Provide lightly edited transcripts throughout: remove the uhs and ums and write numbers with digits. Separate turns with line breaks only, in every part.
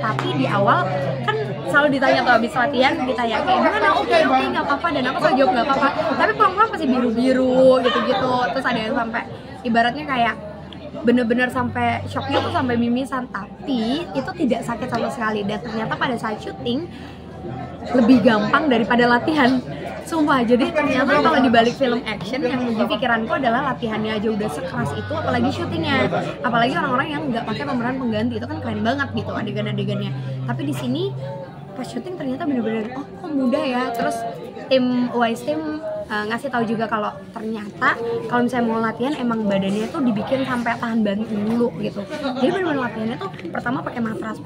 Tapi di awal kan selalu ditanya tuh habis latihan, ditanya kayak gimana, oke nggak apa-apa, dan aku selalu jawab nggak apa-apa. Tapi pelan-pelan pasti biru-biru gitu-gitu. Terus ada yang sampai ibaratnya kayak bener-bener sampai shocknya tuh sampai mimisan, tapi itu tidak sakit sama sekali. Dan ternyata pada saat syuting lebih gampang daripada latihan, sumpah. Jadi ternyata kalau dibalik film action yang di pikiranku adalah latihannya aja udah sekeras itu, apalagi syutingnya, apalagi orang-orang yang nggak pakai pemeran pengganti, itu kan keren banget gitu adegan-adegannya. Tapi di sini pas syuting ternyata bener-bener oh kok mudah ya. Terus tim Wise Team ngasih tahu juga kalau ternyata kalau misalnya mau latihan emang badannya tuh dibikin sampai tahan banting dulu gitu. Jadi benar-benar latihannya tuh pertama pakai matras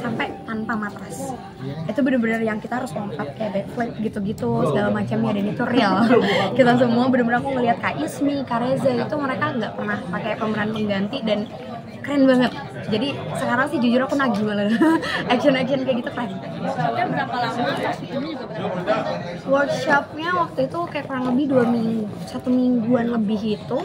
sampai tanpa matras. Itu benar-benar yang kita harus lompat kayak backflip gitu-gitu segala macamnya, dan itu real. Kita semua benar-benar, aku ngelihat Kak Ismi, Kak Reza itu mereka nggak pernah pakai pemeran pengganti dan keren banget. Jadi sekarang sih jujur aku nagih malah action kayak gitu keren.
Workshopnya berapa lama? Ini juga berapa?
Workshopnya waktu itu kayak kurang lebih 2 minggu, 1 mingguan lebih itu.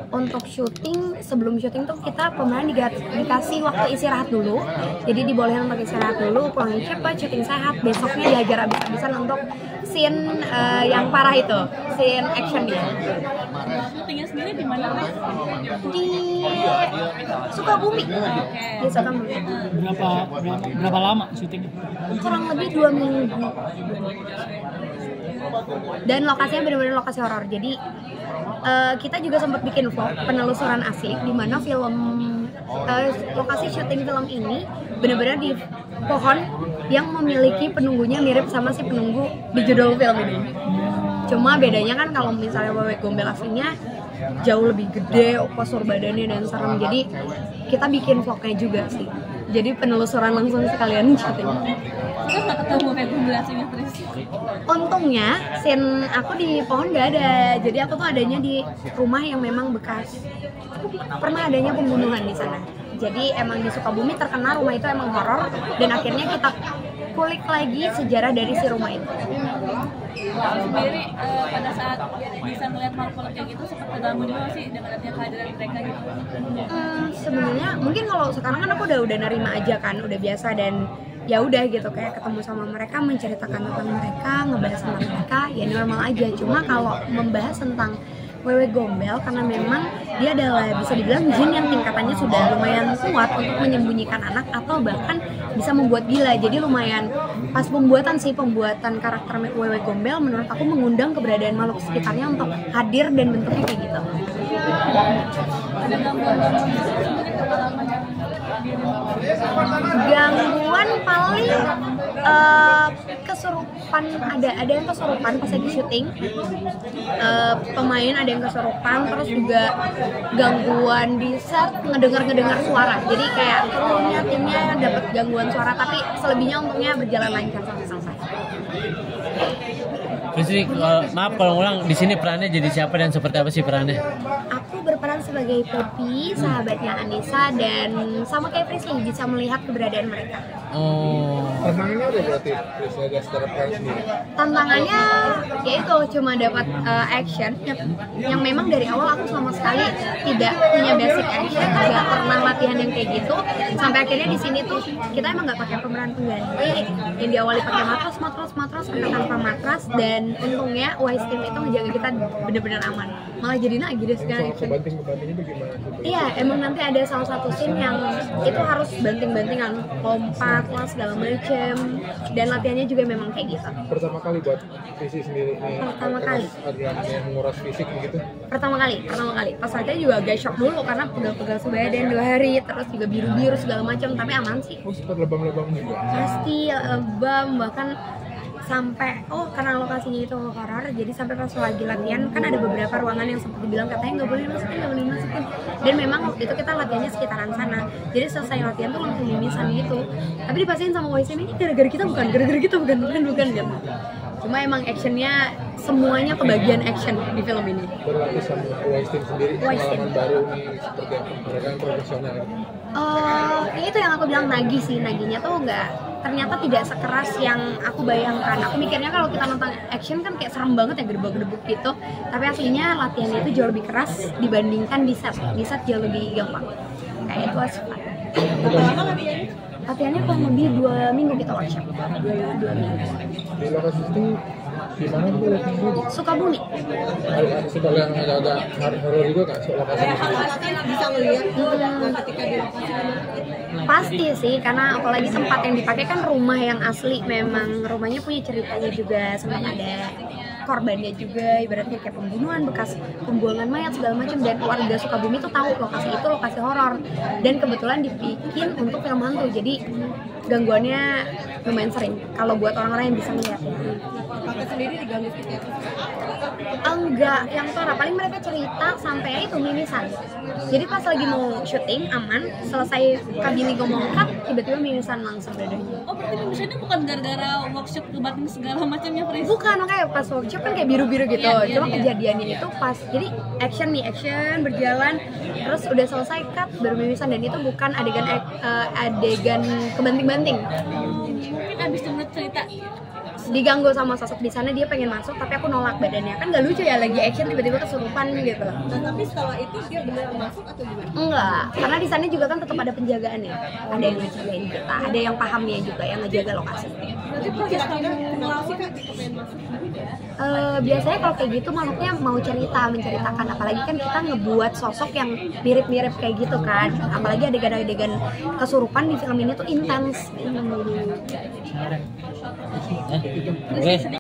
Untuk syuting, sebelum syuting tuh kita pemeran dikasih waktu istirahat dulu. Jadi dibolehin untuk istirahat dulu, pulang cepat, syuting sehat, besoknya diajar abis-abisan untuk scene yang parah itu, scene actionnya.
Syutingnya sendiri di mana?
Di Sukabumi. Di Sukabumi.
Berapa lama syutingnya?
Kurang lebih 2 minggu. Dan lokasinya benar-benar lokasi horor. Jadi kita juga sempat bikin vlog penelusuran asik di mana lokasi syuting film ini benar-benar di pohon yang memiliki penunggunya mirip sama si penunggu di judul film ini. Cuma bedanya kan kalau misalnya Wewe Gombel aslinya jauh lebih gede postur badannya dan serem. Jadi kita bikin vlognya juga sih. Jadi penelusuran langsung sekalian syuting.
Terus nggak ketemu kayak pembahasannya terus?
Untungnya scene aku di pohon nggak ada. Jadi aku tuh adanya di rumah yang memang bekas pernah adanya pembunuhan di sana. Jadi emang di Sukabumi terkenal rumah itu emang horor, dan akhirnya kita kulik lagi sejarah dari si rumah itu.
Sendiri pada saat bisa melihat makhluk kayak gitu sempat terganggu juga sih dengan adanya kehadiran mereka gitu?
Sebenarnya mungkin kalau sekarang kan aku udah nerima aja kan, udah biasa, dan ya udah gitu kayak ketemu sama mereka, menceritakan tentang mereka, ngebahas tentang mereka, ya normal aja. Cuma kalau membahas tentang Wewe Gombel, karena memang dia adalah bisa dibilang jin yang tingkatannya sudah lumayan kuat untuk menyembunyikan anak atau bahkan bisa membuat gila. Jadi lumayan pas pembuatan karakter Wewe Gombel, menurut aku mengundang keberadaan makhluk sekitarnya untuk hadir dan bentuknya kayak gitu.
Ada gangguan-gangguan sebenarnya pengalamannya?
Gangguan paling kesurupan, ada yang kesurupan pas lagi syuting, pemain ada yang kesurupan, terus juga gangguan di set ngedengar suara. Jadi kayak timnya dapat gangguan suara, tapi selebihnya untungnya berjalan lancar sampai selesai.
Fitri, maaf kalau ngulang, di sini perannya jadi siapa dan seperti apa sih perannya?
Aku berperan sebagai Poppy, sahabatnya Anissa, dan sama kayak Prisly bisa melihat keberadaan mereka.
Oh.
Tantangannya ada berarti ada secara peran sendiri.
Tantangannya yaitu cuma dapat action yang memang dari awal aku sama sekali tidak punya basic action, nggak pernah latihan yang kayak gitu. Sampai akhirnya di sini tuh kita emang nggak pakai pemeran pengganti, yang diawali pakai matras sampai tanpa matras, dan untungnya Wise Team itu menjaga kita benar-benar aman. Malah jadi nagih deh sekarang action.
Banting-bantingnya bagaimana?
Iya, emang nanti ada salah satu scene yang itu harus banting-bantingan, lompat lah segala macem, dan latihannya juga memang kayak gitu.
Pertama kali buat visi sendiri nih.
Pertama kali.
Yang menguras fisik gitu.
Pertama kali. Pas latihan juga agak shock dulu karena pegal-pegal sebadan 2 hari, terus juga biru-biru segala macam, tapi aman sih.
Oh, sempat lebam-lebam juga.
Pasti lebam, bahkan sampai karena lokasinya itu horor, jadi sampai pas lagi latihan kan ada beberapa ruangan yang sempat dibilang katanya nggak boleh masukin, dan memang waktu itu kita latihannya sekitaran sana, jadi selesai latihan tuh langsung mimisan gitu. Tapi dipastiin sama Wise Team, ini gara-gara kita bukan gitu. Cuma emang actionnya semuanya kebagian action di film ini.
Berlatih sama Wise Team sendiri, pengalaman baru nih seperti apa? Mereka yang profesional.
Ya itu yang aku bilang, naginya tuh ternyata tidak sekeras yang aku bayangkan. Aku mikirnya kalau kita nonton action kan kayak serem banget ya, gedebuk-gedebuk gitu, tapi aslinya latihannya itu jauh lebih keras dibandingkan di set jauh lebih gampang. Kayak itu asli.
Berapa lama latihannya?
Latihannya kurang lebih 2 minggu kita workshop. 2 minggu.
Di lokasi syuting di mana tuh lokasinya?
Sukabumi.
Suka yang agak horor juga nggak sih lokasinya?
Bisa ngelihat ketika di lokasi.
Pasti sih, karena apalagi tempat yang dipakai kan rumah yang asli, memang rumahnya punya ceritanya juga, sempat ada korbannya juga, ibaratnya kayak pembunuhan, bekas pembuangan mayat segala macam, dan warga Sukabumi tuh tahu lokasi itu lokasi horor, dan kebetulan dibikin untuk film hantu, jadi gangguannya lumayan sering kalau buat orang-orang yang bisa melihat ya.
Kakak sendiri diganggu gitu.
Enggak, yang parah paling mereka cerita sampai itu mimisan. Jadi pas lagi mau syuting aman, selesai Kak Billy ngomong cut, tiba-tiba mimisan langsung dadanya.
Oh berarti misalnya bukan gara-gara workshop kebatin segala macamnya Pris?
Bukan, makanya pas workshop kan kayak biru-biru gitu.
Iya,
Cuma
iya.
kejadiannya itu pas, jadi action berjalan, terus udah selesai cut baru mimisan, dan itu bukan adegan kebanting-banting.
Mungkin abis denger cerita
Diganggu sama sosok di sana, dia pengen masuk tapi aku nolak badannya, kan nggak lucu ya lagi action tiba-tiba kesurupan gitu.
Nah, tapi setelah itu dia benar masuk atau gimana?
Enggak, karena di sana juga kan tetap ada penjagaan ya, ada yang ngejagain kita, ada yang pahamnya juga yang ngejaga lokasi.
Berarti kira-kira kenapa sih Kak gitu pengen masuk?
Biasanya kalau kayak gitu makhluknya mau menceritakan, apalagi kan kita ngebuat sosok yang mirip-mirip kayak gitu kan, apalagi adegan-adegan kesurupan di film ini tuh intens.
Oke.